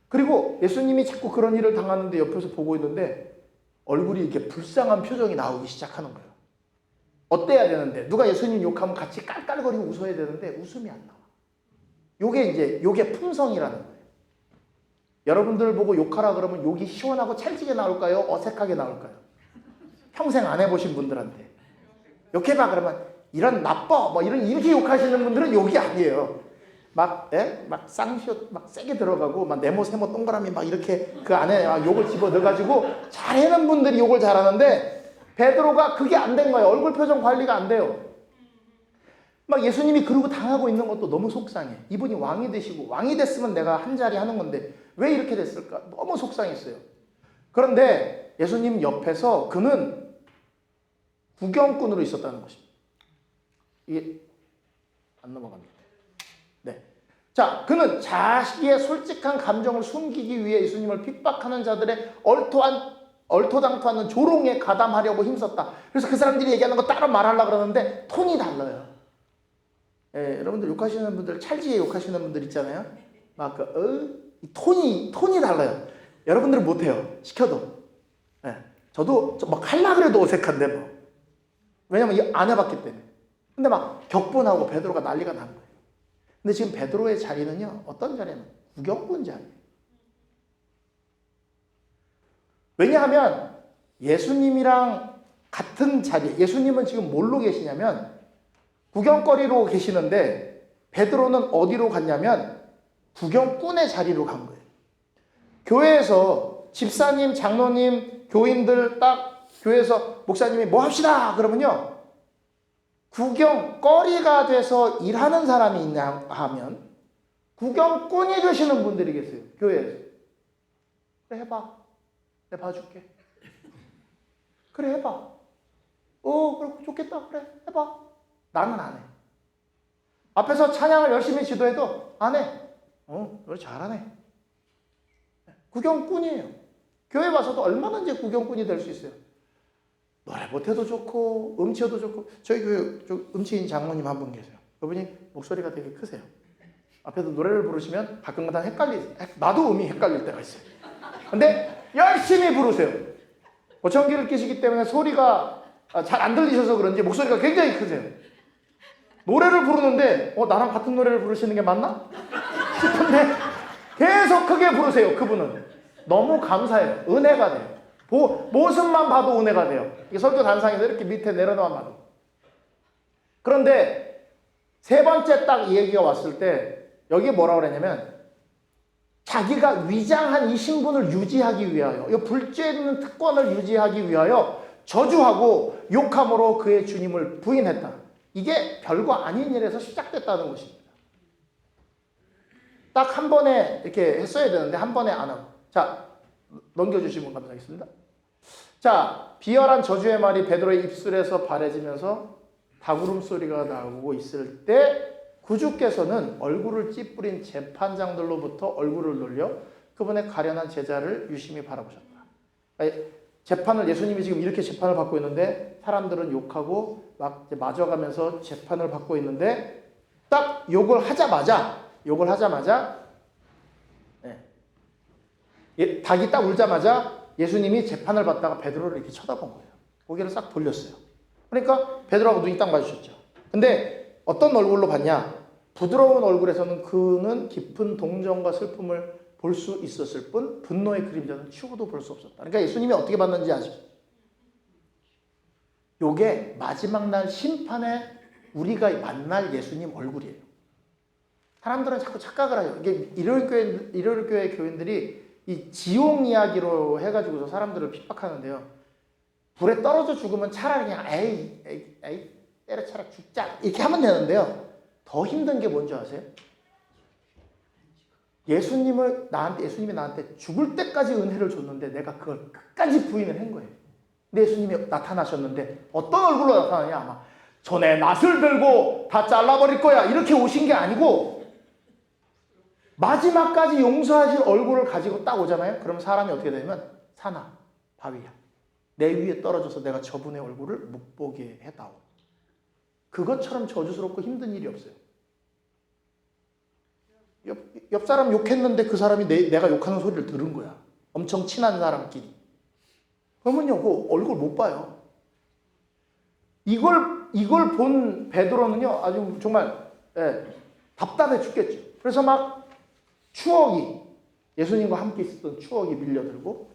그리고 예수님이 자꾸 그런 일을 당하는데 옆에서 보고 있는데 얼굴이 이렇게 불쌍한 표정이 나오기 시작하는 거예요. 어때야 되는데 누가 예수님 욕하면 같이 깔깔거리고 웃어야 되는데 웃음이 안 나와. 요게 품성이라는 거예요. 여러분들 보고 욕하라 그러면 욕이 시원하고 찰지게 나올까요? 어색하게 나올까요? 평생 안 해보신 분들한테 욕해봐 그러면 이런 나빠 뭐 이렇게 욕하시는 분들은 욕이 아니에요. 막 쌍시옷 막 세게 들어가고 막 네모 세모 동그라미 막 이렇게 그 안에 욕을 집어 넣어가지고 잘하는 분들이 욕을 잘하는데 베드로가 그게 안 된 거예요. 얼굴 표정 관리가 안 돼요. 막 예수님이 그러고 당하고 있는 것도 너무 속상해. 이분이 왕이 되시고 왕이 됐으면 내가 한 자리 하는 건데 왜 이렇게 됐을까? 너무 속상했어요. 그런데 예수님 옆에서 그는 구경꾼으로 있었다는 것입니다. 이게 안 넘어갑니다. 네. 자, 그는 자기의 솔직한 감정을 숨기기 위해 예수님을 핍박하는 자들의 얼토당토하는 조롱에 가담하려고 힘썼다. 그래서 그 사람들이 얘기하는 거 따로 말하려고 그러는데 톤이 달라요. 예, 여러분들 욕하시는 분들, 찰지게 욕하시는 분들 있잖아요. 막 톤이 달라요. 여러분들은 못해요. 시켜도. 예, 저도 막 하려고 해도 어색한데 뭐. 왜냐면 안 해봤기 때문에. 근데 막 격분하고 베드로가 난리가 난 거예요. 근데 지금 베드로의 자리는요. 어떤 자리냐면 구경꾼 자리예요. 왜냐하면 예수님이랑 같은 자리, 예수님은 지금 뭘로 계시냐면 구경거리로 계시는데 베드로는 어디로 갔냐면 구경꾼의 자리로 간 거예요. 교회에서 집사님, 장로님, 교인들 딱 교회에서 목사님이 뭐 합시다 그러면요. 구경거리가 돼서 일하는 사람이 있냐 하면 구경꾼이 되시는 분들이 계세요. 교회에서. 그래 해봐. 내가 봐줄게. 그래 해봐. 그래 좋겠다. 그래 해봐. 나는 안 해. 앞에서 찬양을 열심히 지도해도 안 해. 그래 잘하네. 구경꾼이에요. 교회 와서도 얼마든지 구경꾼이 될 수 있어요. 노래 못해도 좋고 음치여도 좋고 저희 교회 음치인 장모님 한 분 계세요. 그분이 목소리가 되게 크세요. 앞에서 노래를 부르시면 가끔가다 나도 음이 헷갈릴 때가 있어요. 근데 열심히 부르세요. 보청기를 끼시기 때문에 소리가 잘 안 들리셔서 그런지 목소리가 굉장히 크세요. 노래를 부르는데 나랑 같은 노래를 부르시는 게 맞나? 싶은데 계속 크게 부르세요. 그분은 너무 감사해요. 은혜가 돼요. 모습만 봐도 은혜가 돼요. 이게 설교 단상에서 이렇게 밑에 내려놓아 봐도. 그런데 세 번째 딱 이 얘기가 왔을 때 여기 뭐라고 그랬냐면 자기가 위장한 이 신분을 유지하기 위하여 이 불죄 있는 특권을 유지하기 위하여 저주하고 욕함으로 그의 주님을 부인했다. 이게 별거 아닌 일에서 시작됐다는 것입니다. 딱 한 번에 이렇게 했어야 되는데 한 번에 안 하고. 자, 넘겨주시면 감사하겠습니다. 자, 비열한 저주의 말이 베드로의 입술에서 발해지면서 다구름 소리가 나오고 있을 때 구주께서는 얼굴을 찌푸린 재판장들로부터 얼굴을 돌려 그분의 가련한 제자를 유심히 바라보셨다. 재판을 예수님이 지금 이렇게 재판을 받고 있는데 사람들은 욕하고 막 맞아가면서 재판을 받고 있는데 딱 욕을 하자마자 닭이 딱 울자마자 예수님이 재판을 받다가 베드로를 이렇게 쳐다본 거예요. 고개를 싹 돌렸어요. 그러니까 베드로하고 눈이 딱 마주쳤죠. 근데 어떤 얼굴로 봤냐? 부드러운 얼굴에서는 그는 깊은 동정과 슬픔을 볼 수 있었을 뿐 분노의 그림자는 추구도 볼 수 없었다. 그러니까 예수님이 어떻게 봤는지 아시죠? 요게 마지막 날 심판에 우리가 만날 예수님 얼굴이에요. 사람들은 자꾸 착각을 해요. 이게 일요일교회 교인들이 이 지옥 이야기로 해가지고서 사람들을 핍박하는데요. 불에 떨어져 죽으면 차라리 그냥 에이 때려쳐라 죽자 이렇게 하면 되는데요. 더 힘든 게 뭔지 아세요? 예수님이 나한테 죽을 때까지 은혜를 줬는데 내가 그걸 끝까지 부인을 한 거예요. 근데 예수님이 나타나셨는데 어떤 얼굴로 나타나냐? 아마 손에 낫을 들고 다 잘라버릴 거야 이렇게 오신 게 아니고 마지막까지 용서하실 얼굴을 가지고 딱 오잖아요. 그럼 사람이 어떻게 되냐면 산아 바위야 내 위에 떨어져서 내가 저분의 얼굴을 못 보게 해다오. 그것처럼 저주스럽고 힘든 일이 없어요. 옆 사람 욕했는데 그 사람이 내가 욕하는 소리를 들은 거야. 엄청 친한 사람끼리. 그러면요, 그 얼굴 못 봐요. 이걸 본 베드로는요, 아주 정말 답답해 죽겠죠. 그래서 막 추억이, 예수님과 함께 있었던 추억이 밀려들고,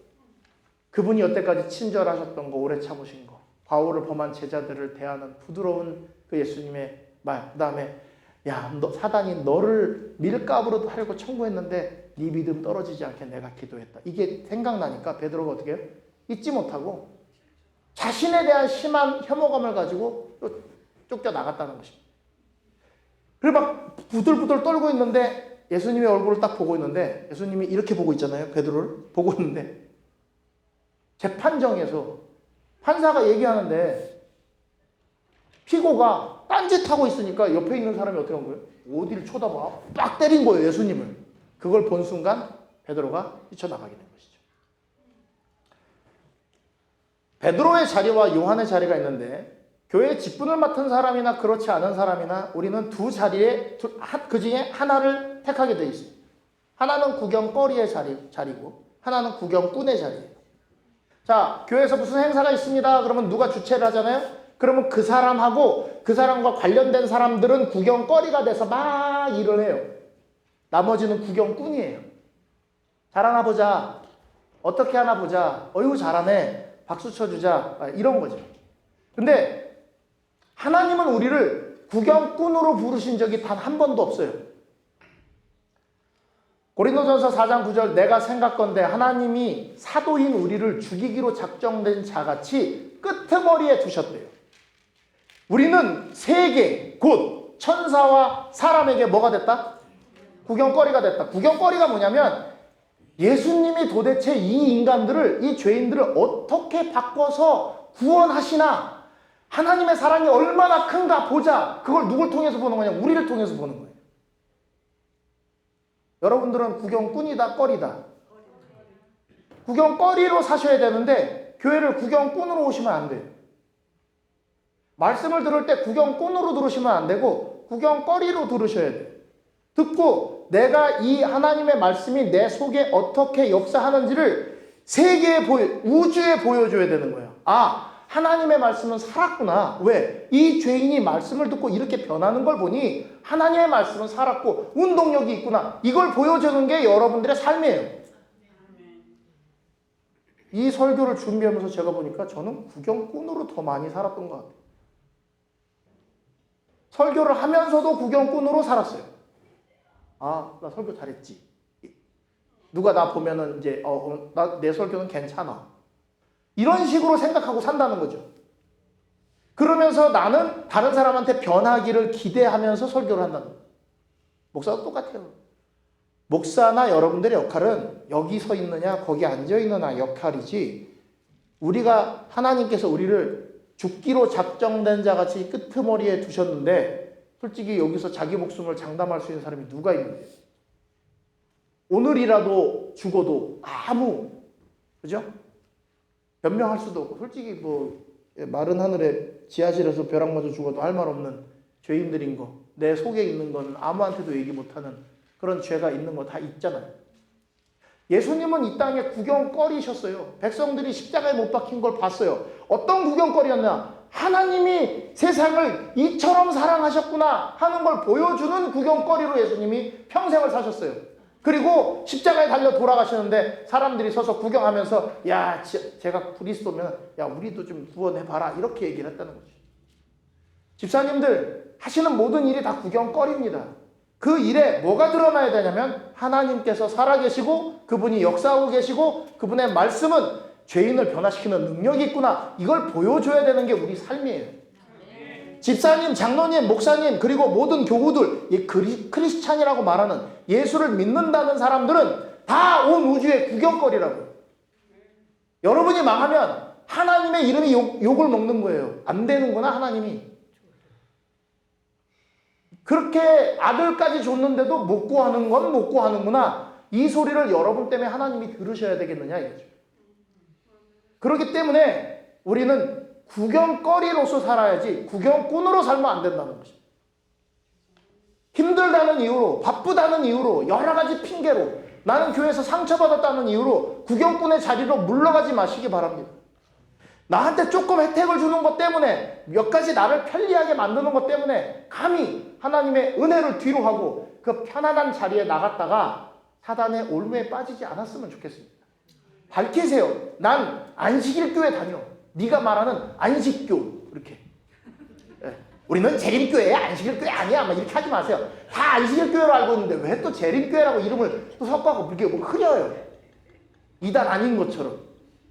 그분이 여태까지 친절하셨던 거, 오래 참으신 거, 과오를 범한 제자들을 대하는 부드러운 그 예수님의 말, 그 다음에 야, 사단이 너를 밀가부로 하려고 청구했는데 네 믿음 떨어지지 않게 내가 기도했다. 이게 생각나니까 베드로가 어떻게 해요? 잊지 못하고 자신에 대한 심한 혐오감을 가지고 또 쫓겨나갔다는 것입니다. 그리고 막 부들부들 떨고 있는데 예수님의 얼굴을 딱 보고 있는데 예수님이 이렇게 보고 있잖아요. 베드로를 보고 있는데 재판정에서 판사가 얘기하는데 피고가 딴짓하고 있으니까 옆에 있는 사람이 어떻게 한 거예요? 어디를 쳐다봐? 빡 때린 거예요, 예수님을. 그걸 본 순간 베드로가 뛰쳐나가게 된 것이죠. 베드로의 자리와 요한의 자리가 있는데 교회의 직분을 맡은 사람이나 그렇지 않은 사람이나 우리는 두 자리에 그 중에 하나를 택하게 되어 있습니다. 하나는 구경거리의 자리고 하나는 구경꾼의 자리예요. 자, 교회에서 무슨 행사가 있습니다. 그러면 누가 주최를 하잖아요. 그러면 그 사람하고 그 사람과 관련된 사람들은 구경거리가 돼서 막 일을 해요. 나머지는 구경꾼이에요. 잘하나 보자. 어떻게 하나 보자. 어휴 잘하네. 박수 쳐주자. 이런 거죠. 근데 하나님은 우리를 구경꾼으로 부르신 적이 단 한 번도 없어요. 고린도전서 4장 9절 내가 생각건대 하나님이 사도인 우리를 죽이기로 작정된 자같이 끄트머리에 두셨대요. 우리는 세계 곧 천사와 사람에게 뭐가 됐다? 구경거리가 됐다. 구경거리가 뭐냐면 예수님이 도대체 이 인간들을 이 죄인들을 어떻게 바꿔서 구원하시나 하나님의 사랑이 얼마나 큰가 보자. 그걸 누굴 통해서 보는 거냐? 우리를 통해서 보는 거예요. 여러분들은 구경꾼이다 거리다. 구경거리로 사셔야 되는데 교회를 구경꾼으로 오시면 안 돼요. 말씀을 들을 때 구경꾼으로 들으시면 안 되고 구경거리로 들으셔야 돼요. 듣고 내가 이 하나님의 말씀이 내 속에 어떻게 역사하는지를 세계에 우주에 보여줘야 되는 거예요. 아, 하나님의 말씀은 살았구나. 왜? 이 죄인이 말씀을 듣고 이렇게 변하는 걸 보니 하나님의 말씀은 살았고 운동력이 있구나. 이걸 보여주는 게 여러분들의 삶이에요. 이 설교를 준비하면서 제가 보니까 저는 구경꾼으로 더 많이 살았던 것 같아요. 설교를 하면서도 구경꾼으로 살았어요. 아, 나 설교 잘했지. 누가 나 보면은 이제 내 설교는 괜찮아. 이런 식으로 생각하고 산다는 거죠. 그러면서 나는 다른 사람한테 변하기를 기대하면서 설교를 한다는 거예요. 목사도 똑같아요. 목사나 여러분들의 역할은 여기 서 있느냐 거기 앉아 있느냐 역할이지 우리가 하나님께서 우리를 죽기로 작정된 자같이 끄트머리에 두셨는데 솔직히 여기서 자기 목숨을 장담할 수 있는 사람이 누가 있는데 오늘이라도 죽어도 그죠? 변명할 수도 없고 솔직히 마른 하늘에 지하실에서 벼락 맞아 죽어도 할 말 없는 죄인들인 거 내 속에 있는 건 아무한테도 얘기 못하는 그런 죄가 있는 거 다 있잖아요. 예수님은 이 땅에 구경거리셨어요. 백성들이 십자가에 못 박힌 걸 봤어요. 어떤 구경거리였냐? 하나님이 세상을 이처럼 사랑하셨구나 하는 걸 보여주는 구경거리로 예수님이 평생을 사셨어요. 그리고 십자가에 달려 돌아가시는데 사람들이 서서 구경하면서 야, 제가 그리스도면 야, 우리도 좀 구원해봐라 이렇게 얘기를 했다는 거죠. 집사님들 하시는 모든 일이 다 구경거리입니다. 그 일에 뭐가 드러나야 되냐면 하나님께서 살아계시고 그분이 역사하고 계시고 그분의 말씀은 죄인을 변화시키는 능력이 있구나. 이걸 보여줘야 되는 게 우리 삶이에요. 집사님, 장로님, 목사님, 그리고 모든 교우들, 이 크리스찬이라고 말하는 예수를 믿는다는 사람들은 다 온 우주의 구경거리라고요. 여러분이 망하면 하나님의 이름이 욕을 먹는 거예요. 안 되는구나, 하나님이. 그렇게 아들까지 줬는데도 못 구하는 건 못 구하는구나. 이 소리를 여러분 때문에 하나님이 들으셔야 되겠느냐 이거죠. 그렇기 때문에 우리는 구경거리로서 살아야지 구경꾼으로 살면 안 된다는 것입니다. 힘들다는 이유로, 바쁘다는 이유로, 여러 가지 핑계로, 나는 교회에서 상처받았다는 이유로 구경꾼의 자리로 물러가지 마시기 바랍니다. 나한테 조금 혜택을 주는 것 때문에, 몇 가지 나를 편리하게 만드는 것 때문에 감히 하나님의 은혜를 뒤로 하고 그 편안한 자리에 나갔다가 사단의 올무에 빠지지 않았으면 좋겠습니다. 밝히세요. 난 안식일교회 다녀. 네가 말하는 안식교. 이렇게. 우리는 재림교회야, 안식일교회 아니야. 막 이렇게 하지 마세요. 다 안식일교회로 알고 있는데 왜 또 재림교회라고 이름을 또 섞어갖고 그렇게 뭐 흐려요. 이단 아닌 것처럼.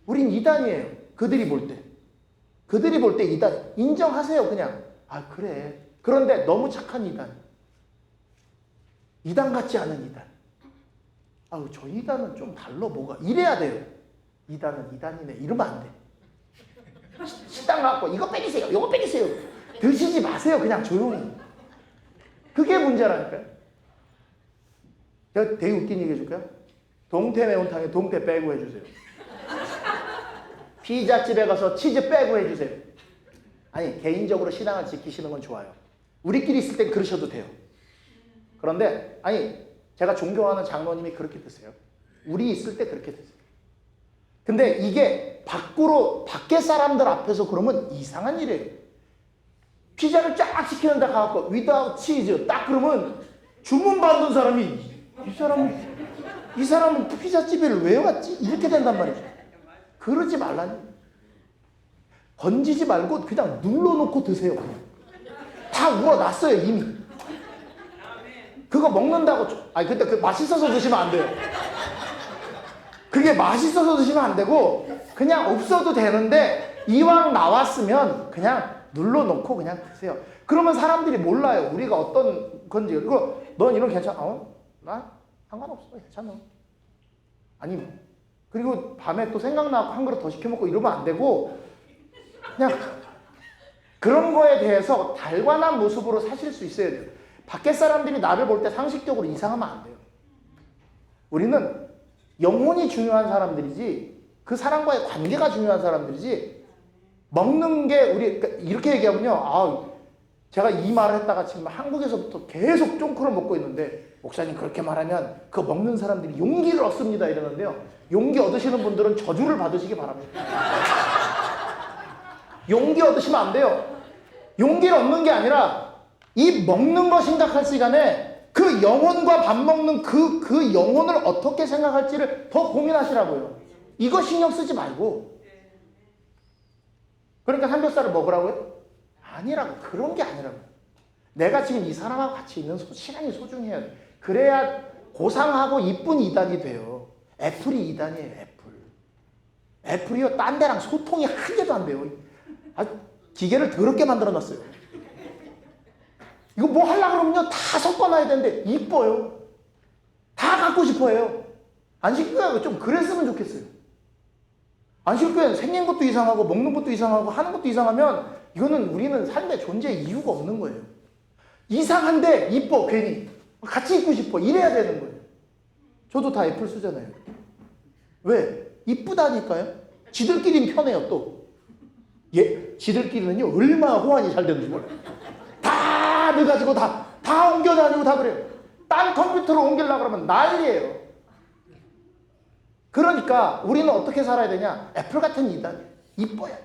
우린 이단이에요. 그들이 볼 때. 그들이 볼 때 이단. 인정하세요, 그냥. 아, 그래. 그런데 너무 착한 이단. 이단 같지 않은 이단. 아우, 저 이단은 좀 달러 뭐가. 이래야 돼요. 이단은 이단이네. 이러면 안 돼. 식당 가고 이거 빼주세요. 이거 빼주세요. 드시지 마세요. 그냥 조용히. 그게 문제라니까요. 제가 되게 웃긴 얘기 해줄까요? 동태 매운탕에 동태 빼고 해주세요. 피자집에 가서 치즈 빼고 해주세요. 아니, 개인적으로 신앙을 지키시는 건 좋아요. 우리끼리 있을 땐 그러셔도 돼요. 그런데 아니, 제가 존경하는 장로님이 그렇게 드세요. 우리 있을 때 그렇게 드세요. 근데 이게 밖에 사람들 앞에서 그러면 이상한 일이에요. 피자를 쫙 시키는데 가갖고 without cheese 딱 그러면 주문받는 사람이 이 사람은 피자집에 왜 왔지? 이렇게 된단 말이죠. 그러지 말라니. 건지지 말고 그냥 눌러놓고 드세요. 그냥. 다 우러났어요 이미. 그거 먹는다고 아니 근데 그 맛있어서 드시면 안 돼요. 그게 맛있어서 드시면 안 되고 그냥 없어도 되는데 이왕 나왔으면 그냥 눌러놓고 그냥 드세요. 그러면 사람들이 몰라요. 우리가 어떤 건지. 그리고 넌 이런 괜찮아? 나 상관없어. 괜찮아. 아니 그리고 밤에 또 생각나고 한 그릇 더 시켜 먹고 이러면 안 되고 그냥 그런 거에 대해서 달관한 모습으로 사실 수 있어야 돼요. 밖에 사람들이 나를 볼 때 상식적으로 이상하면 안 돼요. 우리는 영혼이 중요한 사람들이지 그 사람과의 관계가 중요한 사람들이지 먹는 게 우리 이렇게 얘기하면요. 제가 이 말을 했다가 지금 한국에서부터 계속 쫑크를 먹고 있는데 목사님 그렇게 말하면 그 먹는 사람들이 용기를 얻습니다 이러는데요. 용기 얻으시는 분들은 저주를 받으시기 바랍니다. 용기 얻으시면 안 돼요. 용기를 얻는 게 아니라 이 먹는 거 생각할 시간에 그 영혼과 밥 먹는 그 영혼을 어떻게 생각할지를 더 고민하시라고요. 이거 신경 쓰지 말고. 그러니까 삼겹살을 먹으라고요? 아니라고. 그런 게 아니라고. 내가 지금 이 사람하고 같이 있는 시간이 소중해야 돼. 그래야 고상하고 이쁜 이단이 돼요. 애플이 이단이에요. 애플이요. 딴 데랑 소통이 한 개도 안 돼요. 기계를 더럽게 만들어놨어요. 이거 뭐 하려고 그러면요. 다 섞어놔야 되는데 이뻐요. 다 갖고 싶어요. 안식교회가 좀 그랬으면 좋겠어요. 안식교회는 생긴 것도 이상하고 먹는 것도 이상하고 하는 것도 이상하면 이거는 우리는 삶의 존재 이유가 없는 거예요. 이상한데 이뻐 괜히. 같이 있고 싶어. 이래야 되는 거예요. 저도 다 애플 쓰잖아요. 왜? 이쁘다니까요. 지들끼리는 편해요 또. 지들끼리는요 얼마나 호환이 잘 되는지 몰라요. 다 넣어가지고 다 옮겨다니고 다 그래요. 딴 컴퓨터로 옮기려고 그러면 난리예요. 그러니까 우리는 어떻게 살아야 되냐? 애플 같은 이단 이뻐야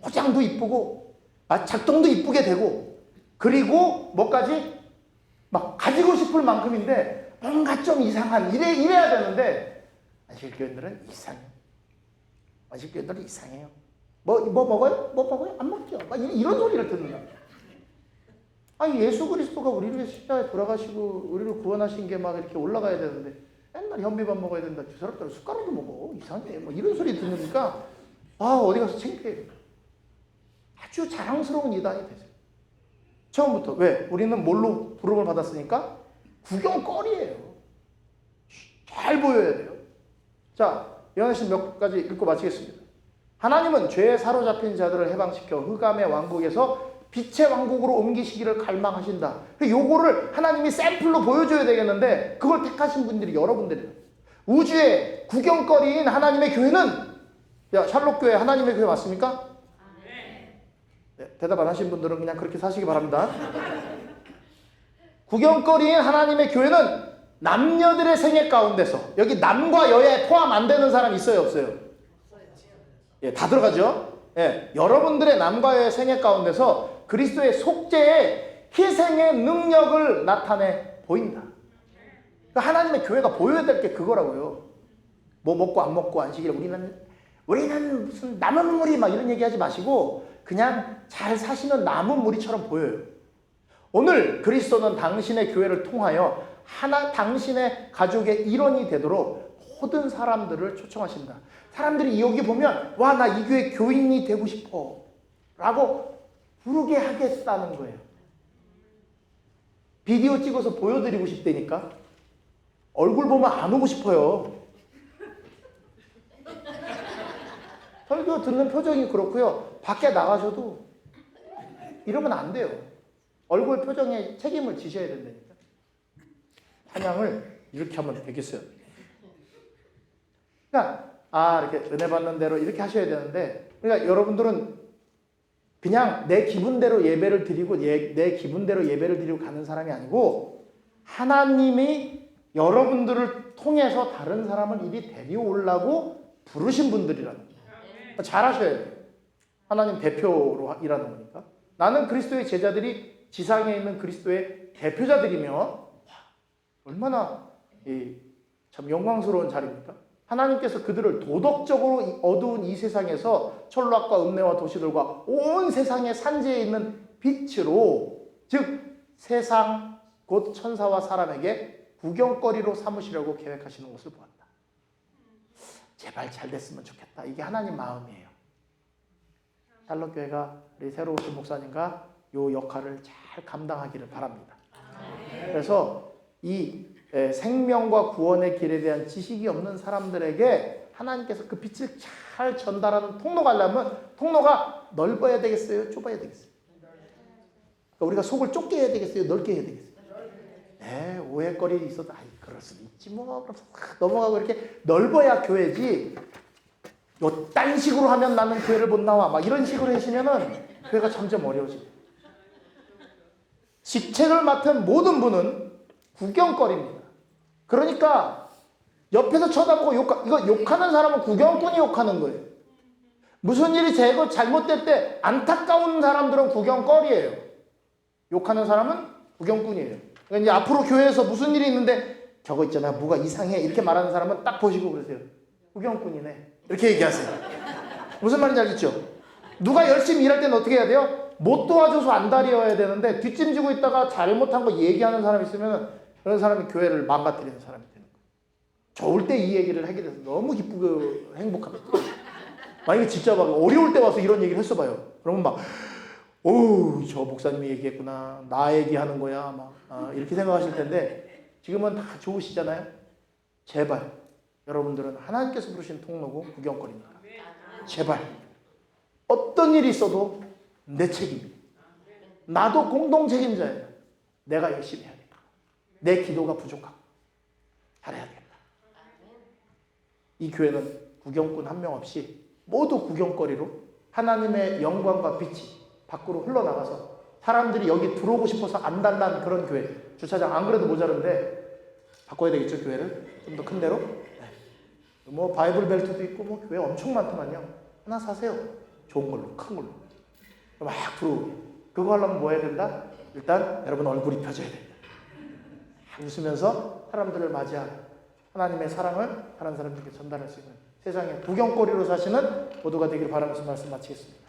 화장도 이쁘고 작동도 이쁘게 되고 그리고 뭐까지 막 가지고 싶을 만큼인데 뭔가 좀 이상한 이래야 되는데 안식교회들은 이상해요. 안식교회들은 이상해요. 뭐 먹어요? 뭐 먹어요? 안 먹죠. 막 이런 소리를 듣는다. 아니 예수 그리스도가 우리를 위해 십자가에 돌아가시고 우리를 구원하신 게 막 이렇게 올라가야 되는데 맨날 현미밥 먹어야 된다. 저 사람들은 숟가락도 먹어. 이상해. 뭐 이런 소리 듣으니까 어디 가서 창피해요. 아주 자랑스러운 이단이 되세요. 처음부터. 왜? 우리는 뭘로 부름을 받았으니까? 구경거리예요. 잘 보여야 돼요. 자, 요한계시록 몇 가지 읽고 마치겠습니다. 하나님은 죄에 사로잡힌 자들을 해방시켜 흑암의 왕국에서 빛의 왕국으로 옮기시기를 갈망하신다. 요거를 하나님이 샘플로 보여줘야 되겠는데 그걸 택하신 분들이 여러분들이에요. 우주의 구경거리인 하나님의 교회는 샬롯교회 하나님의 교회 맞습니까? 네, 대답 안 하신 분들은 그냥 그렇게 사시기 바랍니다. 구경거리인 하나님의 교회는 남녀들의 생애 가운데서 여기 남과 여에 포함 안 되는 사람 있어요 없어요? 예, 다 들어가죠. 예, 여러분들의 남과 여의 생애 가운데서 그리스도의 속죄의 희생의 능력을 나타내 보인다. 그러니까 하나님의 교회가 보여야 될 게 그거라고요. 뭐 먹고 안 먹고 안식일 우리는 무슨 남은 무리 막 이런 얘기하지 마시고 그냥 잘 사시는 남은 무리처럼 보여요. 오늘 그리스도는 당신의 교회를 통하여 당신의 가족의 일원이 되도록 모든 사람들을 초청하신다. 사람들이 여기 보면 와, 나 이 교회 교인이 되고 싶어 라고 부르게 하겠다는 거예요. 비디오 찍어서 보여드리고 싶다니까. 얼굴 보면 안 오고 싶어요. 설교 듣는 표정이 그렇고요. 밖에 나가셔도 이러면 안 돼요. 얼굴 표정에 책임을 지셔야 된다니까. 찬양을 이렇게 하면 되겠어요. 그러니까 이렇게 은혜 받는 대로 이렇게 하셔야 되는데, 그러니까 여러분들은 그냥 내 기분대로 예배를 드리고 내 기분대로 예배를 드리고 가는 사람이 아니고 하나님이 여러분들을 통해서 다른 사람을 이리 데려오려고 부르신 분들이라는 거예요. 잘하셔야 돼요. 하나님 대표로 일하는 거니까. 나는 그리스도의 제자들이 지상에 있는 그리스도의 대표자들이며 얼마나 참 영광스러운 자리입니까? 하나님께서 그들을 도덕적으로 어두운 이 세상에서 천락과 음내와 도시들과 온 세상의 산지에 있는 빛으로, 즉 세상 곧 천사와 사람에게 구경거리로 삼으시려고 계획하시는 것을 보았다. 제발 잘 됐으면 좋겠다. 이게 하나님 마음이에요. 샬롯교회가 우리 새로 오신 목사님과 이 역할을 잘 감당하기를 바랍니다. 그래서 이 생명과 구원의 길에 대한 지식이 없는 사람들에게 하나님께서 그 빛을 잘 전달하는 통로가 하려면 통로가 넓어야 되겠어요? 좁아야 되겠어요? 그러니까 우리가 속을 좁게 해야 되겠어요? 넓게 해야 되겠어요? 네, 오해거리 있어도 그럴 수도 있지 뭐 넘어가고 이렇게 넓어야 교회지. 딴 식으로 하면 나는 교회를 못 나와 막 이런 식으로 하시면은 교회가 점점 어려워집니다. 직책을 맡은 모든 분은 구경거리입니다. 그러니까 옆에서 쳐다보고 이거 욕하는 사람은 구경꾼이 욕하는 거예요. 무슨 일이 잘못될 때 안타까운 사람들은 구경거리예요. 욕하는 사람은 구경꾼이에요. 그러니까 이제 앞으로 교회에서 무슨 일이 있는데 저거 있잖아, 뭐가 이상해 이렇게 말하는 사람은 딱 보시고 그러세요. 구경꾼이네 이렇게 얘기하세요. 무슨 말인지 알겠죠? 누가 열심히 일할 때는 어떻게 해야 돼요? 못 도와줘서 안달이어야 되는데 뒷짐지고 있다가 잘못한 거 얘기하는 사람이 있으면 그런 사람이 교회를 망가뜨리는 사람이 되는 거예요. 좋을 때 이 얘기를 하게 돼서 너무 기쁘고 행복합니다. 만약에 진짜 막 어려울 때 와서 이런 얘기를 했어봐요. 그러면 막 저 목사님이 얘기했구나, 나 얘기하는 거야 막 이렇게 생각하실 텐데 지금은 다 좋으시잖아요. 제발 여러분들은 하나님께서 부르신 통로고 구경거리니까 제발 어떤 일이 있어도 내 책임이에요. 나도 공동 책임자예요. 내가 열심히 해야겠다. 내 기도가 부족하고 잘해야 되겠다. 이 교회는 구경꾼 한 명 없이 모두 구경거리로 하나님의 영광과 빛이 밖으로 흘러나가서 사람들이 여기 들어오고 싶어서 안달난 그런 교회. 주차장 안 그래도 모자른데 바꿔야 되겠죠, 교회를? 좀 더 큰 데로? 네. 뭐 바이블 벨트도 있고 뭐 교회 엄청 많더만요. 하나 사세요. 좋은 걸로, 큰 걸로. 막 들어오게. 그거 하려면 뭐 해야 된다? 일단 여러분 얼굴이 펴져야 된다. 웃으면서 사람들을 맞이하고 하나님의 사랑을 다른 사람들에게 전달할 수 있는 세상의 구경거리로 사시는 모두가 되길 바라면서 말씀 마치겠습니다.